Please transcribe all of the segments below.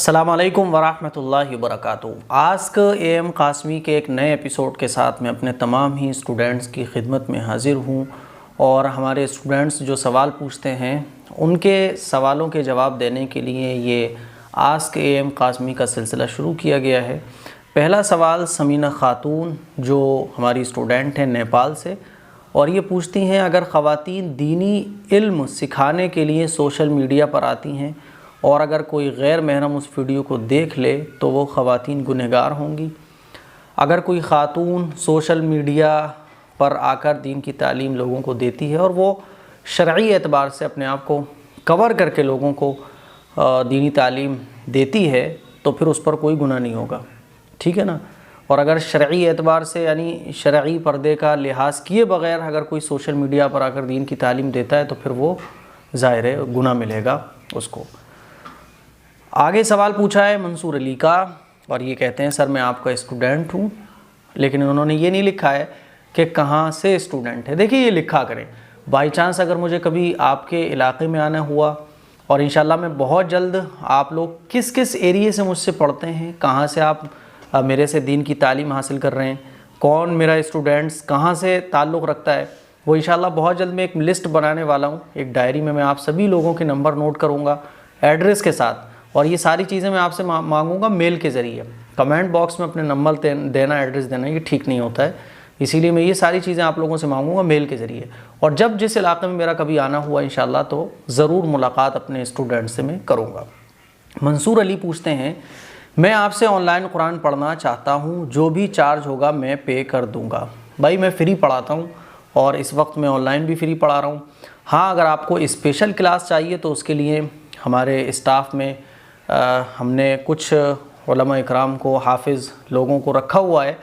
السلام علیکم ورحمۃ اللہ وبرکاتہ۔ آسک اے ایم قاسمی کے ایک نئے ایپیسوڈ کے ساتھ میں اپنے تمام ہی اسٹوڈنٹس کی خدمت میں حاضر ہوں، اور ہمارے اسٹوڈنٹس جو سوال پوچھتے ہیں ان کے سوالوں کے جواب دینے کے لیے یہ آسک اے ایم قاسمی کا سلسلہ شروع کیا گیا ہے۔ پہلا سوال سمینہ خاتون جو ہماری اسٹوڈنٹ ہیں نیپال سے، اور یہ پوچھتی ہیں اگر خواتین دینی علم سکھانے کے لیے سوشل میڈیا پر آتی ہیں اور اگر کوئی غیر محرم اس ویڈیو کو دیکھ لے تو وہ خواتین گنہگار ہوں گی؟ اگر کوئی خاتون سوشل میڈیا پر آ کر دین کی تعلیم لوگوں کو دیتی ہے اور وہ شرعی اعتبار سے اپنے آپ کو کور کر کے لوگوں کو دینی تعلیم دیتی ہے تو پھر اس پر کوئی گناہ نہیں ہوگا، ٹھیک ہے نا؟ اور اگر شرعی اعتبار سے یعنی شرعی پردے کا لحاظ کیے بغیر اگر کوئی سوشل میڈیا پر آ کر دین کی تعلیم دیتا ہے تو پھر وہ ظاہر ہے گناہ ملے گا اس کو۔ آگے سوال پوچھا ہے منصور علی کا، اور یہ کہتے ہیں سر میں آپ کا اسٹوڈنٹ ہوں، لیکن انہوں نے یہ نہیں لکھا ہے کہ کہاں سے اسٹوڈنٹ ہے۔ دیکھیے یہ لکھا کریں، بائی چانس اگر مجھے کبھی آپ کے علاقے میں آنا ہوا، اور انشاءاللہ میں بہت جلد آپ لوگ کس کس ایریے سے مجھ سے پڑھتے ہیں، کہاں سے آپ میرے سے دین کی تعلیم حاصل کر رہے ہیں، کون میرا اسٹوڈنٹس کہاں سے تعلق رکھتا ہے، وہ انشاءاللہ بہت جلد میں ایک لسٹ بنانے والا ہوں۔ ایک ڈائری میں آپ سبھی لوگوں کے نمبر نوٹ کروں گا ایڈریس کے ساتھ، اور یہ ساری چیزیں میں آپ سے مانگوں گا میل کے ذریعے۔ کمنٹ باکس میں اپنے نمبر دینا، ایڈریس دینا یہ ٹھیک نہیں ہوتا ہے، اسی لیے میں یہ ساری چیزیں آپ لوگوں سے مانگوں گا میل کے ذریعے۔ اور جب جس علاقے میں میرا کبھی آنا ہوا انشاءاللہ تو ضرور ملاقات اپنے اسٹوڈنٹ سے میں کروں گا۔ منصور علی پوچھتے ہیں میں آپ سے آن لائن قرآن پڑھنا چاہتا ہوں، جو بھی چارج ہوگا میں پے کر دوں گا۔ بھائی میں فری پڑھاتا ہوں، اور اس وقت میں آن لائن بھی فری پڑھا رہا ہوں۔ ہاں اگر آپ کو اسپیشل کلاس چاہیے تو اس کے لیے ہمارے اسٹاف میں ہم نے کچھ علماء اکرام کو، حافظ لوگوں کو رکھا ہوا ہے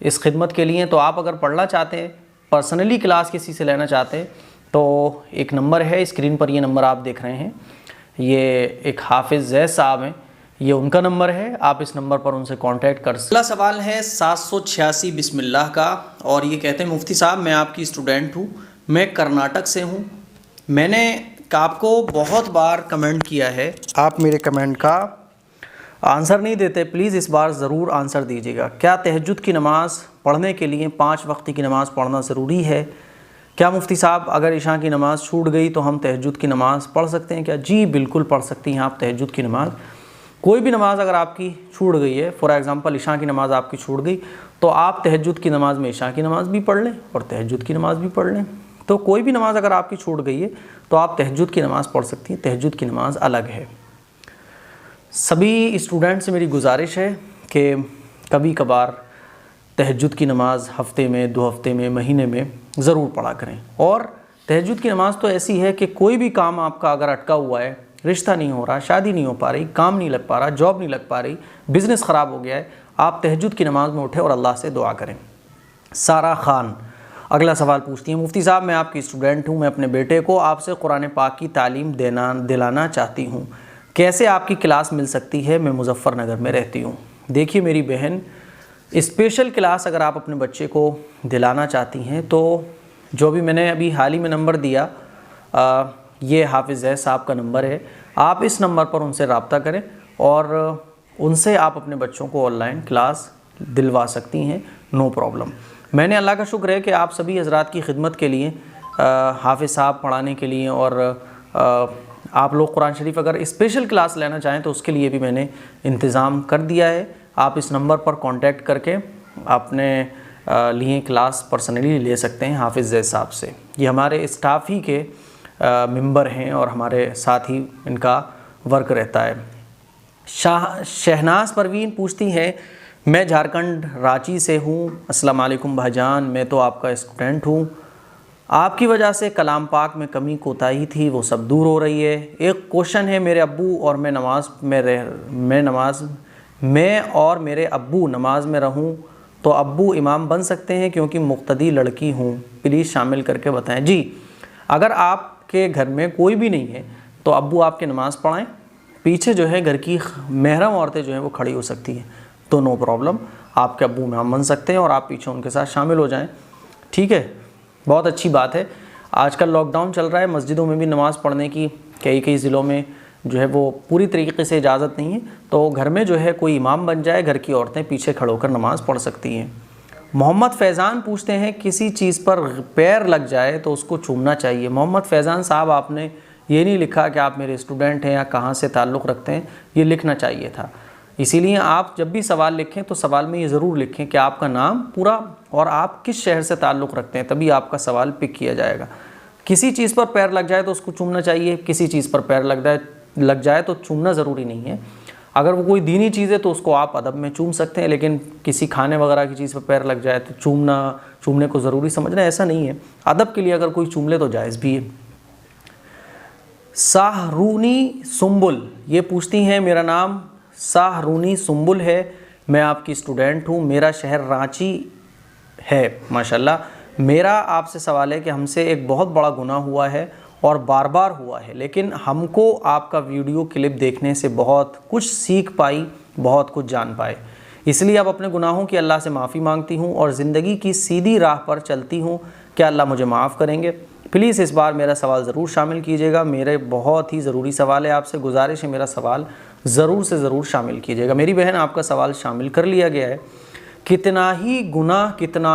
اس خدمت کے لیے، تو آپ اگر پڑھنا چاہتے ہیں، پرسنلی کلاس کسی سے لینا چاہتے ہیں تو ایک نمبر ہے اسکرین پر، یہ نمبر آپ دیکھ رہے ہیں، یہ ایک حافظ زید صاحب ہیں، یہ ان کا نمبر ہے، آپ اس نمبر پر ان سے کانٹیکٹ کر سکتے ہیں۔ اگلا سوال ہے 786 بسم اللہ کا، اور یہ کہتے ہیں مفتی صاحب میں آپ کی اسٹوڈنٹ ہوں، میں کرناٹک سے ہوں، میں نے آپ کو بہت بار کمنٹ کیا ہے، آپ میرے کمنٹ کا آنسر نہیں دیتے، پلیز اس بار ضرور آنسر دیجیے گا۔ کیا تہجد کی نماز پڑھنے کے لیے 5 وقت کی نماز پڑھنا ضروری ہے؟ کیا مفتی صاحب اگر عشاء کی نماز چھوٹ گئی تو ہم تہجد کی نماز پڑھ سکتے ہیں کیا؟ جی بالکل پڑھ سکتی ہیں آپ تہجد کی نماز۔ کوئی بھی نماز اگر آپ کی چھوٹ گئی ہے، فار ایگزامپل عشاء کی نماز آپ کی چھوٹ گئی، تو آپ تہجد کی نماز میں عشاء کی نماز بھی پڑھ لیں اور تہجد کی نماز بھی پڑھ لیں۔ تو کوئی بھی نماز اگر آپ کی چھوٹ گئی ہے تو آپ تہجد کی نماز پڑھ سکتی ہیں، تہجد کی نماز الگ ہے۔ سبھی اسٹوڈنٹ سے میری گزارش ہے کہ کبھی کبھار تہجد کی نماز ہفتے میں، 2 ہفتے میں، مہینے میں ضرور پڑھا کریں۔ اور تہجد کی نماز تو ایسی ہے کہ کوئی بھی کام آپ کا اگر اٹکا ہوا ہے، رشتہ نہیں ہو رہا، شادی نہیں ہو پا رہی، کام نہیں لگ پا رہا، جاب نہیں لگ پا رہی، بزنس خراب ہو گیا ہے، آپ تہجد کی نماز میں اٹھیں اور اللہ سے دعا کریں۔ سارا خان اگلا سوال پوچھتی ہیں مفتی صاحب میں آپ کی اسٹوڈنٹ ہوں، میں اپنے بیٹے کو آپ سے قرآن پاک کی تعلیم دلانا چاہتی ہوں، کیسے آپ کی کلاس مل سکتی ہے؟ میں مظفر نگر میں رہتی ہوں۔ دیکھیے میری بہن، اسپیشل کلاس اگر آپ اپنے بچے کو دلانا چاہتی ہیں تو جو بھی میں نے ابھی حال ہی میں نمبر دیا، یہ حافظ زید صاحب کا نمبر ہے، آپ اس نمبر پر ان سے رابطہ کریں اور ان سے آپ اپنے بچوں کو آن لائن کلاس دلوا سکتی ہیں، نو پرابلم۔ میں نے اللہ کا شکر ہے کہ آپ سبھی حضرات کی خدمت کے لیے، حافظ صاحب پڑھانے کے لیے، اور آپ لوگ قرآن شریف اگر اسپیشل کلاس لینا چاہیں تو اس کے لیے بھی میں نے انتظام کر دیا ہے۔ آپ اس نمبر پر کانٹیکٹ کر کے اپنے لیے کلاس پرسنلی لے سکتے ہیں حافظ زید صاحب سے۔ یہ ہمارے اسٹاف ہی کے ممبر ہیں اور ہمارے ساتھ ہی ان کا ورک رہتا ہے۔ شہناز پروین پوچھتی ہیں میں جھارکھنڈ رانچی سے ہوں، السلام علیکم بھائی جان، میں تو آپ کا اسٹوڈنٹ ہوں، آپ کی وجہ سے کلام پاک میں کمی کوتاہی تھی وہ سب دور ہو رہی ہے۔ ایک کوشچن ہے، میرے ابو اور میرے ابو نماز میں رہوں تو ابو امام بن سکتے ہیں کیونکہ مقتدی لڑکی ہوں، پلیز شامل کر کے بتائیں۔ جی اگر آپ کے گھر میں کوئی بھی نہیں ہے تو ابو آپ کے نماز پڑھائیں، پیچھے جو ہے گھر کی محرم عورتیں جو ہیں وہ کھڑی ہو سکتی ہیں، تو نو پرابلم، آپ کے ابو امام بن سکتے ہیں اور آپ پیچھے ان کے ساتھ شامل ہو جائیں، ٹھیک ہے؟ بہت اچھی بات ہے۔ آج کل لاک ڈاؤن چل رہا ہے، مسجدوں میں بھی نماز پڑھنے کی کئی ضلعوں میں جو ہے وہ پوری طریقے سے اجازت نہیں ہے، تو گھر میں جو ہے کوئی امام بن جائے، گھر کی عورتیں پیچھے کھڑے ہو کر نماز پڑھ سکتی ہیں۔ محمد فیضان پوچھتے ہیں کسی چیز پر پیر لگ جائے تو اس کو چومنا چاہیے۔ محمد فیضان صاحب، آپ نے یہ نہیں لکھا کہ آپ میرے اسٹوڈنٹ ہیں یا کہاں سے تعلق رکھتے ہیں، یہ لکھنا چاہیے تھا۔ اسی لیے آپ جب بھی سوال لکھیں تو سوال میں یہ ضرور لکھیں کہ آپ کا نام پورا اور آپ کس شہر سے تعلق رکھتے ہیں، تبھی آپ کا سوال پک کیا جائے گا۔ کسی چیز پر پیر لگ جائے تو اس کو چومنا چاہیے، کسی چیز پر پیر لگ جائے تو چومنا ضروری نہیں ہے۔ اگر وہ کوئی دینی چیز ہے تو اس کو آپ ادب میں چوم سکتے ہیں، لیکن کسی کھانے وغیرہ کی چیز پر پیر لگ جائے تو چومنے کو ضروری سمجھنا ایسا نہیں ہے۔ ادب کے لیے اگر کوئی چوم لے تو جائز بھی ہے۔ ساہرونی سنبل یہ پوچھتی ہیں، میرا نام ساہرونی سنبل ہے، میں آپ کی اسٹوڈنٹ ہوں، میرا شہر رانچی ہے۔ ماشاءاللہ، میرا آپ سے سوال ہے کہ ہم سے ایک بہت بڑا گناہ ہوا ہے اور بار بار ہوا ہے، لیکن ہم کو آپ کا ویڈیو کلپ دیکھنے سے بہت کچھ سیکھ پائی، بہت کچھ جان پائے، اس لیے اب اپنے گناہوں کی اللہ سے معافی مانگتی ہوں اور زندگی کی سیدھی راہ پر چلتی ہوں، کیا اللہ مجھے معاف کریں گے؟ پلیز اس بار میرا سوال ضرور شامل کیجیے گا، میرے بہت ہی ضروری سوال ہے، آپ سے گزارش ہے میرا سوال ضرور سے ضرور شامل کیجیے گا۔ میری بہن، آپ کا سوال شامل کر لیا گیا ہے۔ کتنا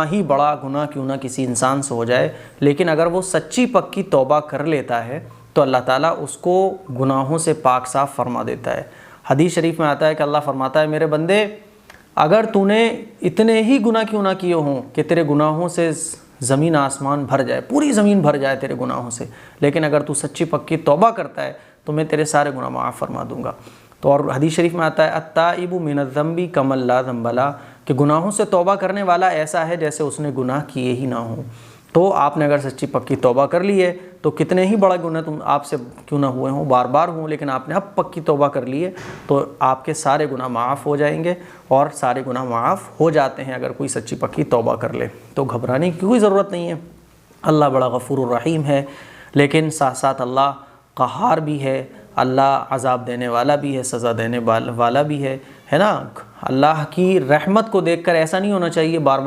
ہی بڑا گناہ کیوں نہ کسی انسان سے ہو جائے، لیکن اگر وہ سچی پکی توبہ کر لیتا ہے تو اللہ تعالیٰ اس کو گناہوں سے پاک صاف فرما دیتا ہے۔ حدیث شریف میں آتا ہے کہ اللہ فرماتا ہے، میرے بندے اگر تو نے اتنے ہی گناہ کیوں نہ کیے ہوں کہ تیرے گناہوں سے زمین آسمان بھر جائے، پوری زمین بھر جائے تیرے گناہوں سے، لیکن اگر تو سچی پکی توبہ کرتا ہے تو میں تیرے سارے گناہ معاف فرما دوں گا۔ تو اور حدیث شریف میں آتا ہے، التائب من الذنب کمن لا ذنب لہ، کہ گناہوں سے توبہ کرنے والا ایسا ہے جیسے اس نے گناہ کیے ہی نہ ہوں۔ تو آپ نے اگر سچی پکی توبہ کر لی ہے تو کتنے ہی بڑا گناہ تم آپ سے کیوں نہ ہوئے ہوں، بار بار ہوں، لیکن آپ نے اب پکی توبہ کر لی ہے تو آپ کے سارے گناہ معاف ہو جائیں گے، اور سارے گناہ معاف ہو جاتے ہیں اگر کوئی سچی پکی توبہ کر لے۔ تو گھبرانے کی کوئی ضرورت نہیں ہے، اللہ بڑا غفور الرحیم ہے، لیکن ساتھ ساتھ اللہ قہار بھی ہے، اللہ عذاب دینے والا بھی ہے، سزا دینے والا بھی ہے نا۔ اللہ کی رحمت کو دیکھ کر ایسا نہیں ہونا چاہیے بار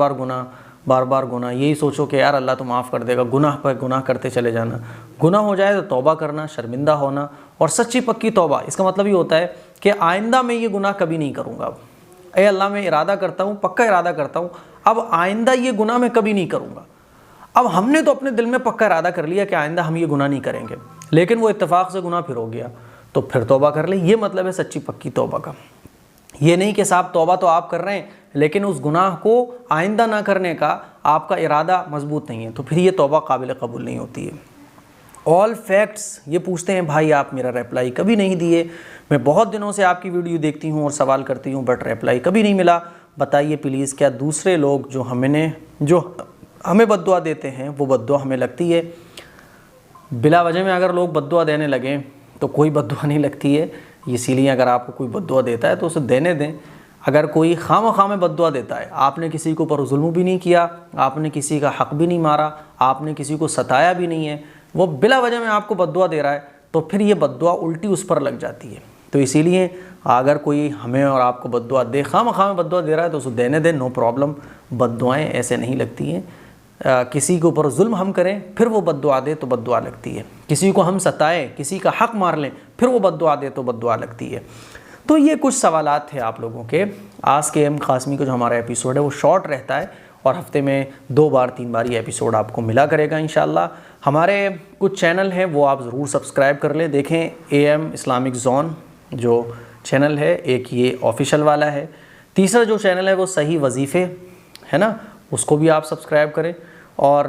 بار گناہ یہی سوچو کہ یار اللہ تو معاف کر دے گا، گناہ پر گناہ کرتے چلے جانا۔ گناہ ہو جائے تو توبہ کرنا، شرمندہ ہونا اور سچی پکی توبہ، اس کا مطلب یہ ہوتا ہے کہ آئندہ میں یہ گناہ کبھی نہیں کروں گا۔ اے اللہ، میں ارادہ کرتا ہوں، پکا ارادہ کرتا ہوں، اب آئندہ یہ گناہ میں کبھی نہیں کروں گا۔ اب ہم نے تو اپنے دل میں پکا ارادہ کر لیا کہ آئندہ ہم یہ گناہ نہیں کریں گے، لیکن وہ اتفاق سے گناہ پھر ہو گیا تو پھر توبہ کر لیں، یہ مطلب ہے سچی پکی توبہ کا۔ یہ نہیں کہ صاحب توبہ تو آپ کر رہے ہیں لیکن اس گناہ کو آئندہ نہ کرنے کا آپ کا ارادہ مضبوط نہیں ہے، تو پھر یہ توبہ قابل قبول نہیں ہوتی ہے۔ آل فیکٹس یہ پوچھتے ہیں، بھائی آپ میرا ریپلائی کبھی نہیں دیے، میں بہت دنوں سے آپ کی ویڈیو دیکھتی ہوں اور سوال کرتی ہوں بٹ ریپلائی کبھی نہیں ملا، بتائیے پلیز، کیا دوسرے لوگ جو ہمیں بد دعا دیتے ہیں وہ بد دعا ہمیں لگتی ہے؟ بلا وجہ میں اگر لوگ بد دعا دینے لگیں تو کوئی بد دعا نہیں لگتی ہے، اسی لیے اگر آپ کو کوئی بد دعا دیتا ہے تو اسے دینے دیں۔ اگر کوئی خواہ میں بد دعا دیتا ہے، آپ نے کسی کو پر ظلم بھی نہیں کیا، آپ نے کسی کا حق بھی نہیں مارا، آپ نے کسی کو ستایا بھی نہیں ہے، وہ بلا وجہ میں آپ کو بد دعا دے رہا ہے، تو پھر یہ بد دعا الٹی اس پر لگ جاتی ہے۔ تو اسی لیے اگر کوئی ہمیں اور آپ کو بد دعا دے، خواہ میں بد دعا دے رہا ہے تو اسے دینے دیں، نو پرابلم۔ بد دعائیں ایسے نہیں لگتی ہیں، کسی کے اوپر ظلم ہم کریں پھر وہ بد دعا دے تو بد دعا لگتی ہے، کسی کو ہم ستائیں، کسی کا حق مار لیں پھر وہ بد دعا دے تو بد دعا لگتی ہے۔ تو یہ کچھ سوالات تھے آپ لوگوں کے۔ آسک اے ایم قاسمی کا جو ہمارا ایپیسوڈ ہے وہ شارٹ رہتا ہے اور ہفتے میں 2 بار 3 بار یہ ایپیسوڈ آپ کو ملا کرے گا انشاءاللہ۔ ہمارے کچھ چینل ہیں وہ آپ ضرور سبسکرائب کر لیں، دیکھیں اے ایم اسلامک زون جو چینل ہے، ایک یہ آفیشیل والا ہے، تیسرا جو چینل ہے وہ صحیح وظیفے ہے نا، اس کو بھی آپ سبسکرائب کریں، اور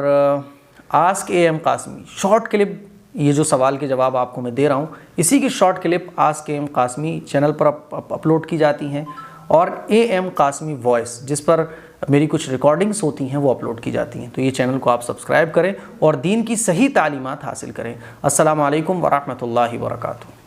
ask A M Qasmi short clip, یہ جو سوال کے جواب آپ کو میں دے رہا ہوں اسی کی short clip ask A M Qasmi channel پر اپلوڈ کی جاتی ہیں، اور اے ایم قاسمی وائس جس پر میری کچھ ریکارڈنگز ہوتی ہیں وہ اپلوڈ کی جاتی ہیں۔ تو یہ چینل کو آپ سبسکرائب کریں اور دین کی صحیح تعلیمات حاصل کریں۔ السلام علیکم ورحمۃ اللہ وبرکاتہ۔